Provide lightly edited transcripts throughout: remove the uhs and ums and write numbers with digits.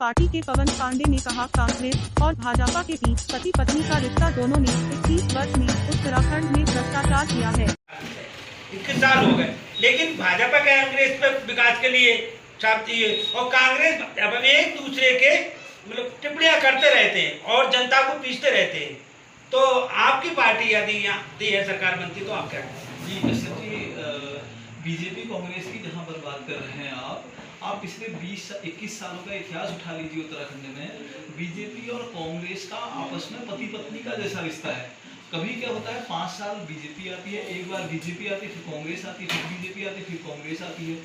Party के पवन पांडे ने कहा, कांग्रेस और भाजपा के बीच पति पत्नी का रिश्ता दोनों ने 21 वर्ष में उत्तराखंड में भ्रष्टाचार किया है। 21 साल हो गए, लेकिन भाजपा कांग्रेस पर विकास के लिए चाहती है और कांग्रेस अब एक दूसरे के मतलब टिप्पणियां करते रहते हैं और जनता को पीसते रहते हैं। तो आपकी पार्टी यदि यहाँ सरकार बनती तो आप क्या करेंगे? जी मिस्टर जी, बीजेपी कांग्रेस की जहां पर बात कर रहे हैं आप पिछले 20-21 सालों का इतिहास उठा लीजिए। उत्तराखंड में बीजेपी और कांग्रेस का आपस में पति पत्नी का जैसा रिश्ता है। कभी क्या होता है, 5 साल बीजेपी आती है, एक बार बीजेपी आती है, फिर कांग्रेस आती है, फिर बीजेपी आती है, फिर कांग्रेस आती है।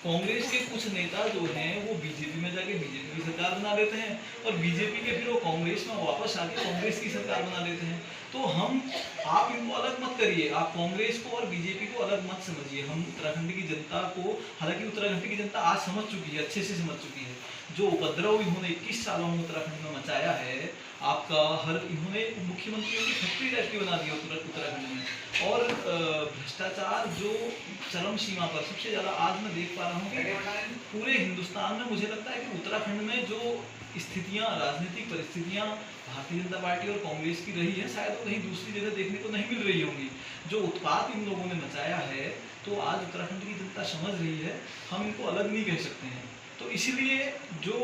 कांग्रेस के कुछ नेता जो हैं वो बीजेपी में जाके बीजेपी की सरकार बना लेते हैं और बीजेपी के फिर वो कांग्रेस में वापस आके कांग्रेस की सरकार बना लेते हैं। तो आप इनको अलग मत करिए, आप कांग्रेस को और बीजेपी को अलग मत समझिए। हम उत्तराखंड की जनता को, हालांकि उत्तराखंड की जनता आज समझ चुकी है, अच्छे से समझ चुकी है। जो उपद्रव इन्होंने 21 सालों में उत्तराखंड में मचाया है, आपका इन्होंने मुख्यमंत्रियों की फैक्ट्री टाइप की बना दी उत्तराखंड में। और भ्रष्टाचार जो चरम सीमा पर, सबसे ज्यादा आज मैं देख पा रहा हूँ कि पूरे हिंदुस्तान में मुझे लगता है कि उत्तराखंड में जो स्थितियां, राजनीतिक परिस्थितियां भारतीय जनता पार्टी और कांग्रेस की रही है, शायद वो कहीं दूसरी जगह देखने को नहीं मिल रही होंगी। जो उत्पात इन लोगों ने मचाया है, तो आज उत्तराखंड की जनता समझ रही है, हम इनको अलग नहीं कह सकते हैं। तो इसलिए जो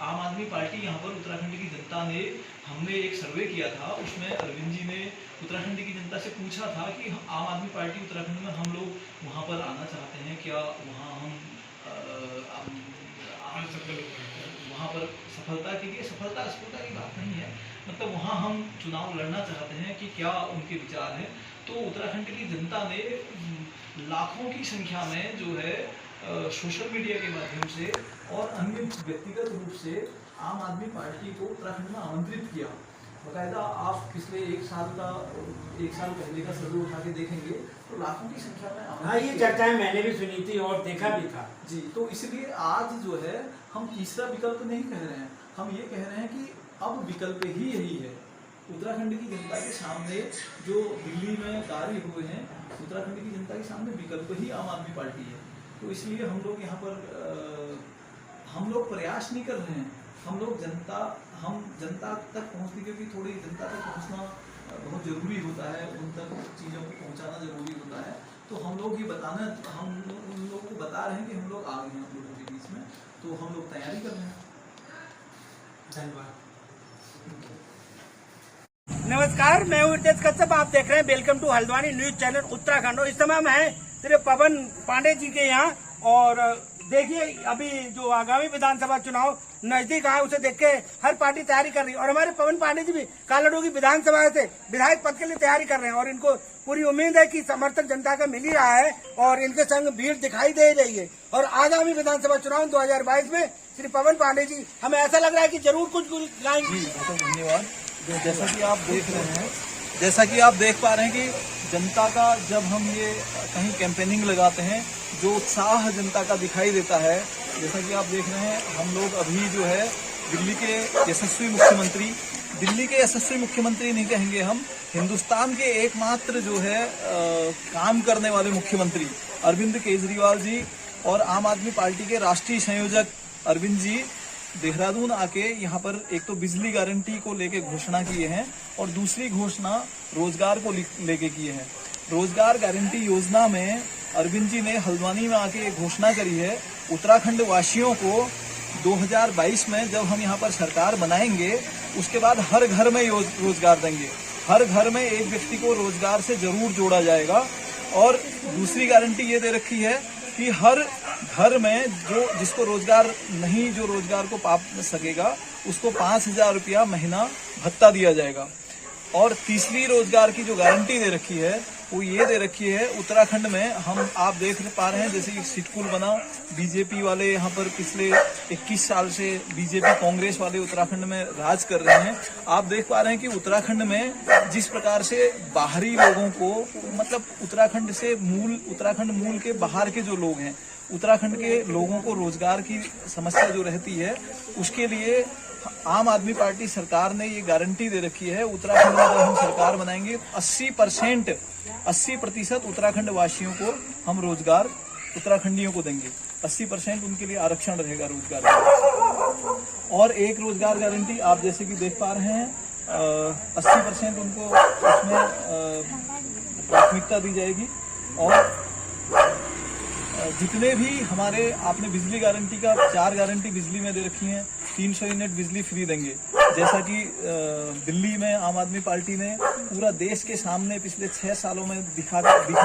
आम आदमी पार्टी यहाँ पर उत्तराखंड की जनता ने, हमने एक सर्वे किया था, उसमें अरविंद जी ने उत्तराखंड की जनता से पूछा था कि आम आदमी पार्टी उत्तराखंड में हम लोग वहाँ पर आना चाहते हैं क्या, वहाँ हम वहाँ पर सफलता के लिए, सफलता असफलता की बात नहीं है, मतलब वहाँ हम चुनाव लड़ना चाहते हैं कि क्या उनके विचार हैं। तो उत्तराखंड की जनता ने लाखों की संख्या में जो है सोशल मीडिया के माध्यम से और अन्य व्यक्तिगत रूप से आम आदमी पार्टी को उत्तराखंड में आमंत्रित किया। बाकायदा आप पिछले एक साल पहले का सर्वे उठा के देखेंगे तो लाखों की संख्या में। हाँ, ये चर्चाएं मैंने भी सुनी थी और देखा भी था जी। तो इसलिए आज जो है हम तीसरा विकल्प नहीं कह रहे हैं, हम ये कह रहे हैं कि अब विकल्प ही यही है। उत्तराखंड की जनता के सामने जो दिल्ली में कार्य हुए हैं, उत्तराखंड की जनता के सामने विकल्प ही आम आदमी पार्टी है। तो इसलिए हम लोग यहाँ पर हम लोग प्रयास नहीं कर रहे हैं, हम जनता तक पहुँचने, क्योंकि थोड़ी जनता तक पहुँचना बहुत ज़रूरी होता है, उन तक चीज़ों को पहुँचाना ज़रूरी होता है। तो हम लोग ये बताना, हम उन लोगों को बता रहे हैं कि हम लोग आ गए हैं आप लोगों के बीच में, तो हम लोग तैयारी कर रहे हैं। धन्यवाद। नमस्कार, मैं हूँ रितेश कश्यप, आप देख रहे हैं welcome to Haldwani news channel Uttarakhand. और इस समय मैं सिर्फ पवन पांडे जी के यहाँ, और देखिए अभी जो आगामी विधानसभा चुनाव नजदीक आए उसे देख के हर पार्टी तैयारी कर रही है। और हमारे पवन पांडे जी भी कालाडू की विधानसभा से विधायक पद के लिए तैयारी कर रहे हैं और इनको पूरी उम्मीद है कि समर्थन जनता का मिल ही रहा है और इनके संग भीड़ दिखाई दे रही है। और आगामी विधानसभा चुनाव 2022 में श्री पवन पांडे जी, हमें ऐसा लग रहा है कि जरूर कुछ लाएंगे। धन्यवाद। जैसा कि आप देख रहे हैं, जैसा कि आप देख पा रहे हैं कि जनता का जब हम ये कहीं कैंपेनिंग लगाते हैं, जो उत्साह जनता का दिखाई देता है, जैसा कि आप देख रहे हैं, हम लोग अभी जो है दिल्ली के यशस्वी मुख्यमंत्री नहीं कहेंगे हम, हिंदुस्तान के एकमात्र जो है काम करने वाले मुख्यमंत्री अरविंद केजरीवाल जी और आम आदमी पार्टी के राष्ट्रीय संयोजक अरविंद जी देहरादून आके यहाँ पर एक तो बिजली गारंटी को लेके घोषणा किए हैं और दूसरी घोषणा रोजगार को लेके किए हैं। रोजगार गारंटी योजना में अरविंद जी ने हल्द्वानी में आके एक घोषणा करी है, उत्तराखंड वासियों को 2022 में जब हम यहाँ पर सरकार बनाएंगे उसके बाद हर घर में रोजगार देंगे, हर घर में एक व्यक्ति को रोजगार से जरूर जोड़ा जाएगा। और दूसरी गारंटी ये दे रखी है कि हर घर में जिसको रोजगार नहीं, जो रोजगार को पा सकेगा उसको 5,000 रुपया महीना भत्ता दिया जाएगा। और तीसरी रोजगार की जो गारंटी दे रखी है वो ये दे रखी है, उत्तराखंड में आप देख पा रहे हैं जैसे कि सिटकुल बना, बीजेपी वाले यहाँ पर पिछले 21 साल से बीजेपी कांग्रेस वाले उत्तराखंड में राज कर रहे हैं। आप देख पा रहे हैं कि उत्तराखंड में जिस प्रकार से बाहरी लोगों को, मतलब उत्तराखंड मूल के बाहर के जो लोग हैं, उत्तराखंड के लोगों को रोजगार की समस्या जो रहती है, उसके लिए आम आदमी पार्टी सरकार ने ये गारंटी दे रखी है, उत्तराखंड में जब हम सरकार बनाएंगे 80% उत्तराखंड वासियों को हम रोजगार उत्तराखंडियों को देंगे, 80% उनके लिए आरक्षण रहेगा रोजगार का। और एक रोजगार गारंटी आप जैसे कि देख पा रहे हैं 80% उनको उसमें प्राथमिकता दी जाएगी। और जितने भी हमारे आपने बिजली गारंटी का 4 गारंटी बिजली में दे रखी हैं, 300 यूनिट बिजली फ्री देंगे। जैसा कि दिल्ली में आम आदमी पार्टी ने पूरा देश के सामने पिछले 6 सालों में दिखा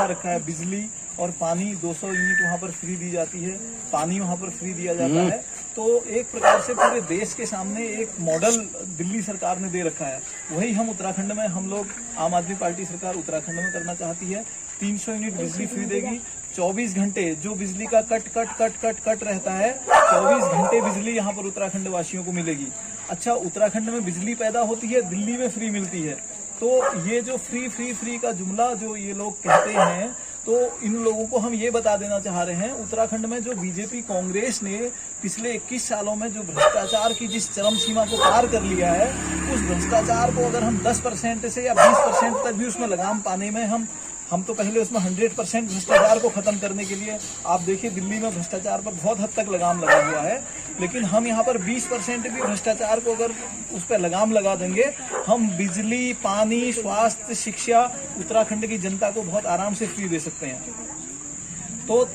रखा है, बिजली और पानी 200 यूनिट वहां पर फ्री दी जाती है, पानी वहां पर फ्री दिया जाता है। तो एक प्रकार से पूरे देश के सामने एक मॉडल दिल्ली सरकार ने दे रखा है। वही हम उत्तराखंड में, हम लोग आम आदमी पार्टी सरकार उत्तराखंड में करना चाहती है। 300 यूनिट बिजली फ्री देगी। 24 घंटे जो बिजली का कट रहता है, 24 घंटे बिजली यहाँ पर उत्तराखंड वासियों को मिलेगी। अच्छा, उत्तराखंड में बिजली पैदा होती है, दिल्ली में फ्री मिलती है। तो ये जो फ्री का जुमला जो ये लोग कहते हैं, तो इन लोगों को हम ये बता देना चाह रहे हैं, उत्तराखंड में जो बीजेपी कांग्रेस ने पिछले 21 सालों में जो भ्रष्टाचार की जिस चरम सीमा को पार कर लिया है, उस भ्रष्टाचार को अगर हम 10% से या 20% तक भी उसमें लगाम पाने में हम तो पहले उसमें 100% भ्रष्टाचार को खत्म करने के लिए, आप देखिए दिल्ली में भ्रष्टाचार पर बहुत हद तक लगाम लगा हुआ है, लेकिन हम यहाँ पर 20% भी भ्रष्टाचार को अगर उस पर लगाम लगा देंगे, हम बिजली, पानी, स्वास्थ्य, शिक्षा उत्तराखंड की जनता को बहुत आराम से फ्री दे सकते हैं। तो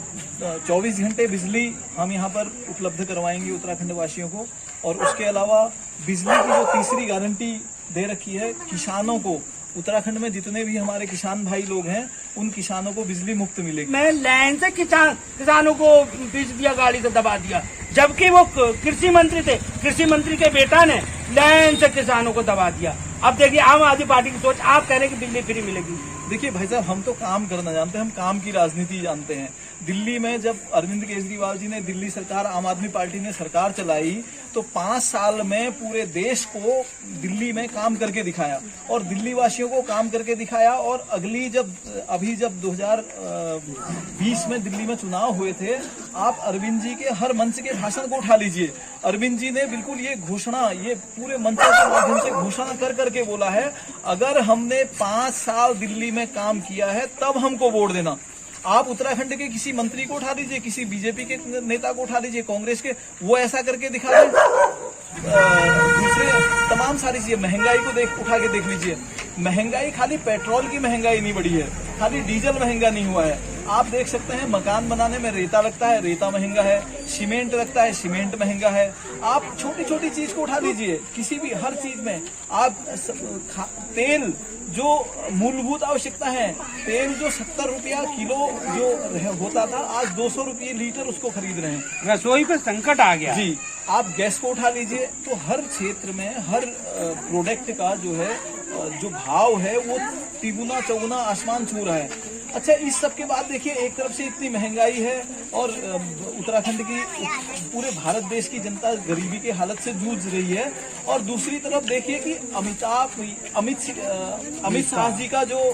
24 घंटे बिजली हम यहाँ पर उपलब्ध करवाएंगे उत्तराखंड वासियों को। और उसके अलावा बिजली की जो तीसरी गारंटी दे रखी है, किसानों को, उत्तराखंड में जितने भी हमारे किसान भाई लोग हैं, उन किसानों को बिजली मुफ्त मिलेगी। मैं लाइन से किसानों को बीच दिया, गाड़ी से दबा दिया, जबकि वो कृषि मंत्री थे। कृषि मंत्री के बेटा ने लाइन से किसानों को दबा दिया। अब देखिए आम आदमी पार्टी की सोच, आप कह रहे हैं कि बिजली फ्री मिलेगी। देखिए भाई साहब, हम तो काम करना जानते हैं, हम काम की राजनीति जानते हैं। दिल्ली में जब अरविंद केजरीवाल जी ने, दिल्ली सरकार, आम आदमी पार्टी ने सरकार चलाई, तो 5 साल में पूरे देश को दिल्ली में काम करके दिखाया और दिल्ली वासियों को काम करके दिखाया। और अभी जब 2020 में दिल्ली में चुनाव हुए थे, आप अरविंद जी के हर मंच के भाषण को उठा लीजिए, अरविंद जी ने बिल्कुल ये घोषणा, ये पूरे मंचों के माध्यम से घोषणा कर करके बोला है, अगर हमने 5 साल दिल्ली में काम किया है तब हमको वोट देना। आप उत्तराखंड के किसी मंत्री को उठा लीजिए, किसी बीजेपी के नेता को उठा लीजिए, कांग्रेस के, वो ऐसा करके दिखा दें। दूसरे तमाम सारी चीजें, महंगाई को उठा के देख लीजिए। महंगाई खाली पेट्रोल की महंगाई नहीं बढ़ी है, खाली डीजल महंगा नहीं हुआ है। आप देख सकते हैं, मकान बनाने में रेता लगता है, रेता महंगा है, सीमेंट लगता है, सीमेंट महंगा है। आप छोटी छोटी चीज को उठा लीजिए, किसी भी हर चीज में आप तेल, जो मूलभूत आवश्यकता है, तेल जो 70 रुपया किलो जो होता था, आज 200 रुपये लीटर उसको खरीद रहे हैं। रसोई पे संकट आ गया जी। आप गैस को उठा लीजिए, तो हर क्षेत्र में हर प्रोडक्ट का जो है जो भाव है वो तिगुना चौगुना आसमान छू रहा है। अच्छा, इस सब के बाद देखिए, एक तरफ से इतनी महंगाई है और उत्तराखंड की, पूरे भारत देश की जनता गरीबी की हालत से जूझ रही है, और दूसरी तरफ देखिए कि अमित शाह जी का जो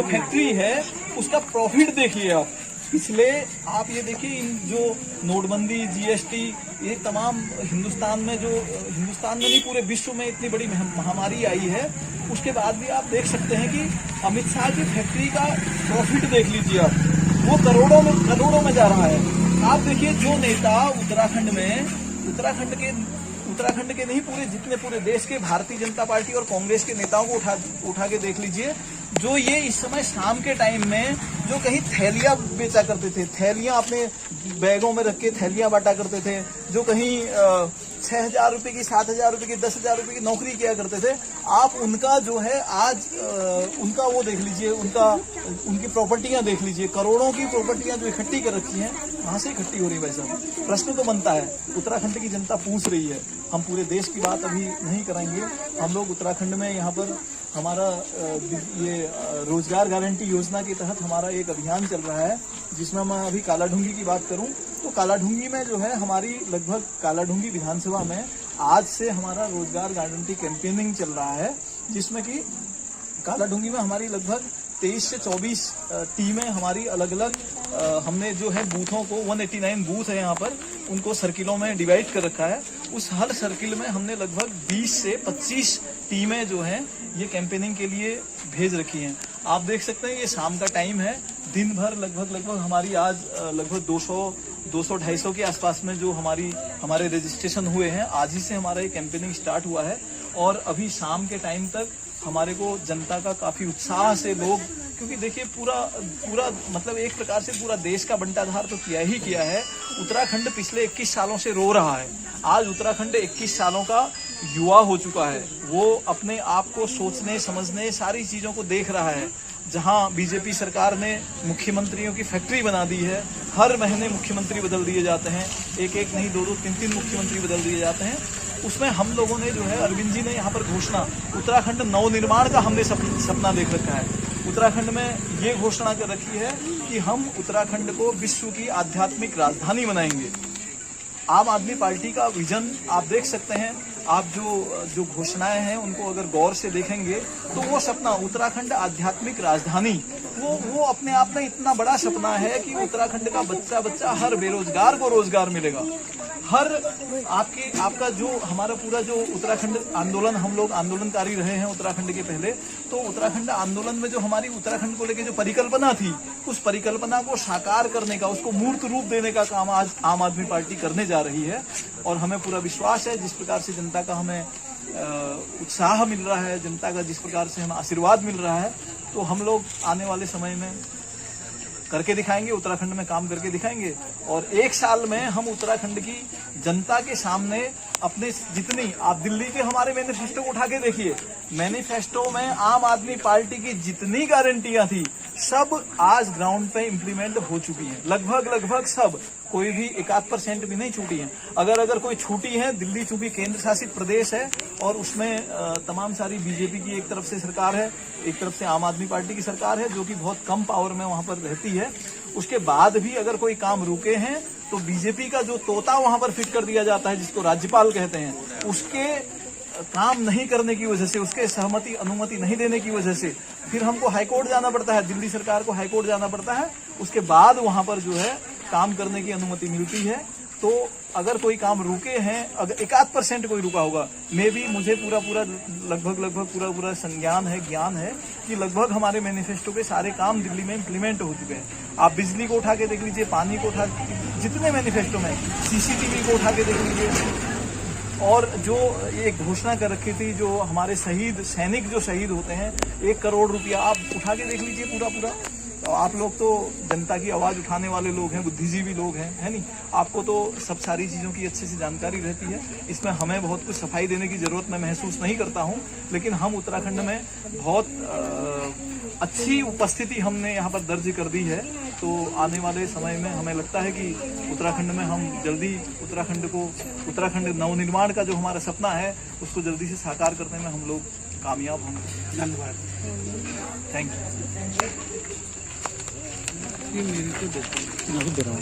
फैक्ट्री है, उसका प्रॉफिट देखिए आप। पिछले आप ये देखिए, इन जो नोटबंदी, जीएसटी, ये तमाम हिंदुस्तान में नहीं पूरे विश्व में इतनी बड़ी महामारी आई है, उसके बाद भी आप देख सकते हैं कि अमित शाह की फैक्ट्री का प्रॉफिट देख लीजिए आप, वो करोड़ों में जा रहा है। आप देखिए, जो नेता उत्तराखंड के नहीं, पूरे देश के भारतीय जनता पार्टी और कांग्रेस के नेताओं को उठा के देख लीजिए, जो ये इस समय शाम के टाइम में जो कहीं थैलियां बेचा करते थे, थैलियां अपने बैगों में रख के थैलियां बांटा करते थे, जो कहीं 6,000 रुपए की, 7,000 रुपए की, 10,000 रुपए की नौकरी किया करते थे, आप उनका जो है आज उनका वो देख लीजिए, उनकी प्रॉपर्टियां देख लीजिए, करोड़ों की प्रॉपर्टियां जो इकट्ठी कर रखी हैं, कहां से इकट्ठी हो रही है भाई साहब? प्रश्न तो बनता है, उत्तराखंड की जनता पूछ रही है। हम पूरे देश की बात अभी नहीं कराएंगे, हम लोग उत्तराखंड में यहाँ पर हमारा ये रोजगार गारंटी योजना के तहत हमारा एक अभियान चल रहा है, जिसमें मैं अभी कालाढूंगी की बात करूं तो कालाढूंगी में जो है हमारी लगभग कालाढूंगी विधानसभा में आज से हमारा रोजगार गारंटी कैंपेनिंग चल रहा है, जिसमें कि कालाढूंगी में हमारी लगभग 23 से 24 टीमें हमारी अलग अलग, हमने जो है बूथों को 189 बूथ है यहाँ पर, उनको सर्किलों में डिवाइड कर रखा है। उस हर सर्किल में हमने लगभग 20 से 25 टीमें जो हैं ये कैंपेनिंग के लिए भेज रखी हैं। आप देख सकते हैं ये शाम का टाइम है, दिन भर लगभग हमारी आज लगभग 200-250 के आसपास में जो हमारे रजिस्ट्रेशन हुए हैं, आज ही से हमारा ये कैंपेनिंग स्टार्ट हुआ है। और अभी शाम के टाइम तक हमारे को जनता का काफी उत्साह से लोग, क्योंकि देखिए पूरा मतलब एक प्रकार से पूरा देश का बंटाधार तो किया है। उत्तराखंड पिछले 21 सालों से रो रहा है। आज उत्तराखंड 21 सालों का युवा हो चुका है। वो अपने आप को सोचने समझने सारी चीजों को देख रहा है। जहां बीजेपी सरकार ने मुख्यमंत्रियों की फैक्ट्री बना दी है, हर महीने मुख्यमंत्री बदल दिए जाते हैं, एक नहीं 2-2, 3-3 मुख्यमंत्री बदल दिए जाते हैं। उसमें हम लोगों ने जो है, अरविंद जी ने यहाँ पर घोषणा, उत्तराखंड नवनिर्माण का हमने सपना देख रखा है। उत्तराखंड में ये घोषणा कर रखी है कि हम उत्तराखंड को विश्व की आध्यात्मिक राजधानी बनाएंगे। आम आदमी पार्टी का विजन आप देख सकते हैं। आप जो घोषणाएं हैं उनको अगर गौर से देखेंगे तो वो सपना उत्तराखंड आध्यात्मिक राजधानी, वो अपने आप में इतना बड़ा सपना है कि उत्तराखंड का बच्चा हर बेरोजगार को रोजगार मिलेगा। हर आपका जो हमारा पूरा जो उत्तराखंड आंदोलन, हम लोग आंदोलनकारी रहे हैं उत्तराखंड के पहले, तो उत्तराखंड आंदोलन में जो हमारी उत्तराखंड को लेकर जो परिकल्पना थी, उस परिकल्पना को साकार करने का, उसको मूर्त रूप देने का काम आज आम आदमी पार्टी करने जा रही है। और हमें पूरा विश्वास है, जिस प्रकार से जनता का हमें उत्साह मिल रहा है, जनता का जिस प्रकार से हमें आशीर्वाद मिल रहा है, तो हम लोग आने वाले समय में करके दिखाएंगे, उत्तराखंड में काम करके दिखाएंगे। और 1 साल में हम उत्तराखंड की जनता के सामने अपने जितनी, आप दिल्ली के हमारे मैनिफेस्टो को उठा के देखिए, मैनिफेस्टो में आम आदमी पार्टी की जितनी गारंटियां थी सब आज ग्राउंड पे इम्प्लीमेंट हो चुकी हैं। लगभग सब, कोई भी 1-8% भी नहीं छूटी है। अगर कोई छूटी है, दिल्ली चूंकि केंद्र शासित प्रदेश है और उसमें तमाम सारी बीजेपी की एक तरफ से सरकार है, एक तरफ से आम आदमी पार्टी की सरकार है, जो कि बहुत कम पावर में वहां पर रहती है। उसके बाद भी अगर कोई काम रुके हैं तो बीजेपी का जो तोता वहां पर फिट कर दिया जाता है, जिसको राज्यपाल कहते हैं, उसके काम नहीं करने की वजह से, उसके सहमति अनुमति नहीं देने की वजह से फिर हमको हाईकोर्ट जाना पड़ता है, दिल्ली सरकार को हाईकोर्ट जाना पड़ता है। उसके बाद वहां पर जो है काम करने की अनुमति मिलती है। तो अगर कोई काम रुके हैं, अगर 1-8% कोई रुका होगा, मे भी मुझे पूरा लगभग पूरा संज्ञान है, ज्ञान है कि लगभग हमारे मैनिफेस्टो के सारे काम दिल्ली में इम्प्लीमेंट हो चुके हैं। आप बिजली को उठा के देख लीजिए, पानी को उठा, जितने मैनिफेस्टो में, CCTV को उठा के देख लीजिए। और जो एक घोषणा कर रखी थी, जो हमारे सैनिक जो शहीद होते हैं, 1 करोड़ रुपया आप उठा के देख लीजिए पूरा। तो आप लोग तो जनता की आवाज उठाने वाले लोग हैं, बुद्धिजीवी लोग हैं, है नहीं? आपको तो सब सारी चीजों की अच्छे से जानकारी रहती है। इसमें हमें बहुत कुछ सफाई देने की जरूरत मैं महसूस नहीं करता हूं, लेकिन हम उत्तराखंड में बहुत अच्छी उपस्थिति हमने यहाँ पर दर्ज कर दी है। तो आने वाले समय में हमें लगता है कि उत्तराखंड में हम जल्दी उत्तराखंड नवनिर्माण का जो हमारा सपना है, उसको जल्दी से साकार करने में हम लोग कामयाब होंगे। धन्यवाद, थैंक यू। ये मेरे को दे रहा हूँ।